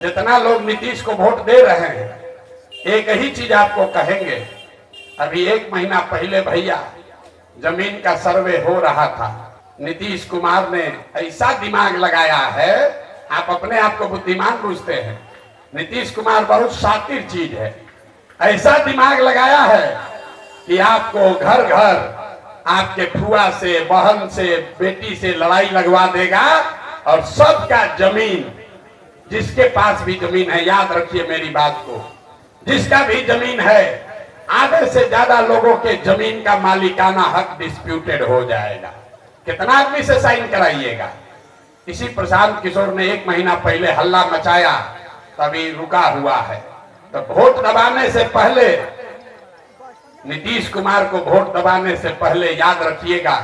जितना लोग नीतीश को वोट दे रहे हैं एक ही चीज आपको कहेंगे। अभी 1 महीना पहले भैया जमीन का सर्वे हो रहा था। नीतीश कुमार ने ऐसा दिमाग लगाया है, आप अपने आप को बुद्धिमान पूछते हैं, नीतीश कुमार बहुत शातिर चीज है। ऐसा दिमाग लगाया है कि आपको घर घर आपके फुआ से, बहन से, बेटी से लड़ाई लगवा देगा और सबका जमीन, जिसके पास भी जमीन है, याद रखिए मेरी बात को, जिसका भी जमीन है आधे से ज्यादा लोगों के जमीन का मालिकाना हक डिस्प्यूटेड हो जाएगा। कितना आदमी से साइन कराइएगा। इसी प्रशांत किशोर ने 1 महीना पहले हल्ला मचाया, तभी रुका हुआ है। तो वोट दबाने से पहले, नीतीश कुमार को वोट दबाने से पहले याद रखिएगा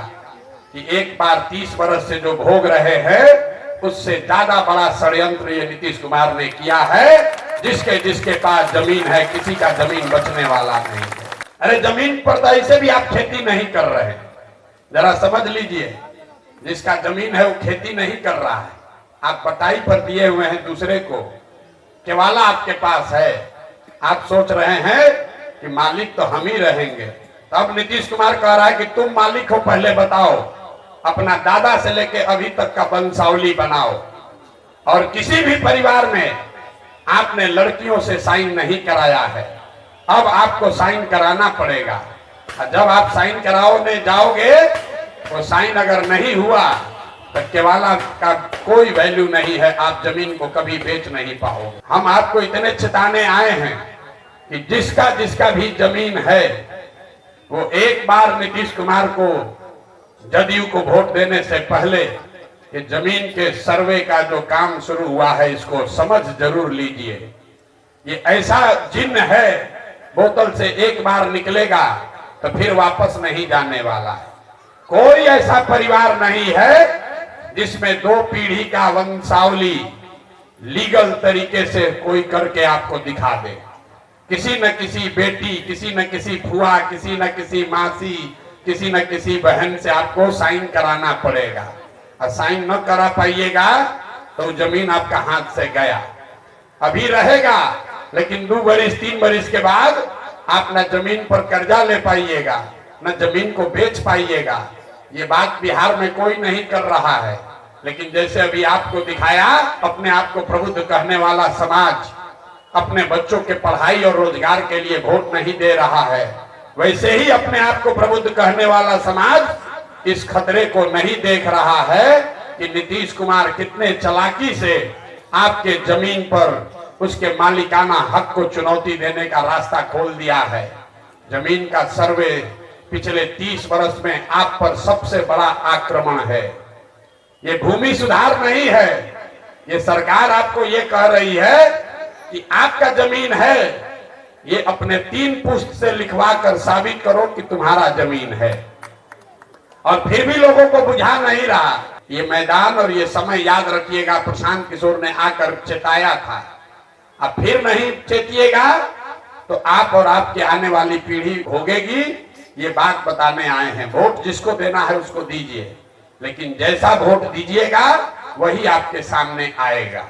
कि एक बार 30 वर्ष से जो भोग रहे हैं उससे ज्यादा बड़ा षड्यंत्र ये नीतीश कुमार ने किया है। जिसके पास जमीन है, किसी का जमीन बचने वाला नहीं है। अरे जमीन पर तो ऐसे भी आप खेती नहीं कर रहे हैं, जरा समझ लीजिए। जिसका जमीन है वो खेती नहीं कर रहा है, आप बटाई पर दिए हुए हैं दूसरे को। केवाला आपके पास है, आप सोच रहे हैं कि मालिक तो हम ही रहेंगे। तब नीतीश कुमार कह रहा है कि तुम मालिक हो, पहले बताओ, अपना दादा से लेके अभी तक का वंशावली बनाओ। और किसी भी परिवार में आपने लड़कियों से साइन नहीं कराया है, अब आपको साइन कराना पड़ेगा। जब आप साइन कराओगे जाओगे, वो साइन अगर नहीं हुआ तो केवाला का कोई वैल्यू नहीं है, आप जमीन को कभी बेच नहीं पाओगे। हम आपको इतने चेताने आए हैं कि जिसका भी जमीन है वो एक बार नीतीश कुमार को, जदयू को वोट देने से पहले कि जमीन के सर्वे का जो काम शुरू हुआ है इसको समझ जरूर लीजिए। ये ऐसा जिन्न है, बोतल से एक बार निकलेगा तो फिर वापस नहीं जाने वाला है। कोई ऐसा परिवार नहीं है जिसमें 2 पीढ़ी का वंशावली लीगल तरीके से कोई करके आपको दिखा दे। किसी न किसी बेटी, किसी न किसी फुआ, किसी न किसी मासी, किसी न किसी बहन से आपको साइन कराना पड़ेगा। और साइन न करा पाइएगा तो जमीन आपका हाथ से गया। अभी रहेगा, लेकिन 2 वर्ष 3 वर्ष के बाद आप न जमीन पर कर्जा ले पाइएगा, न जमीन को बेच पाइएगा। ये बात बिहार में कोई नहीं कर रहा है, लेकिन जैसे अभी आपको दिखाया, अपने आप को प्रबुद्ध कहने वाला समाज अपने बच्चों के पढ़ाई और रोजगार के लिए वोट नहीं दे रहा है, वैसे ही अपने आप को प्रबुद्ध कहने वाला समाज इस खतरे को नहीं देख रहा है कि नीतीश कुमार कितने चालाकी से आपके जमीन पर उसके मालिकाना हक को चुनौती देने का रास्ता खोल दिया है। जमीन का सर्वे पिछले 30 वर्ष में आप पर सबसे बड़ा आक्रमण है। ये भूमि सुधार नहीं है, ये सरकार आपको ये कह रही है कि आपका जमीन है, ये अपने 3 पुश्त से लिखवा कर साबित करो कि तुम्हारा जमीन है। और फिर भी लोगों को बुझा नहीं रहा। ये मैदान और ये समय याद रखिएगा, प्रशांत किशोर ने आकर चेताया था। अब फिर नहीं चेतिएगा तो आप और आपके आने वाली पीढ़ी भोगेगी। ये बात बताने आए हैं। वोट जिसको देना है उसको दीजिए, लेकिन जैसा वोट दीजिएगा वही आपके सामने आएगा।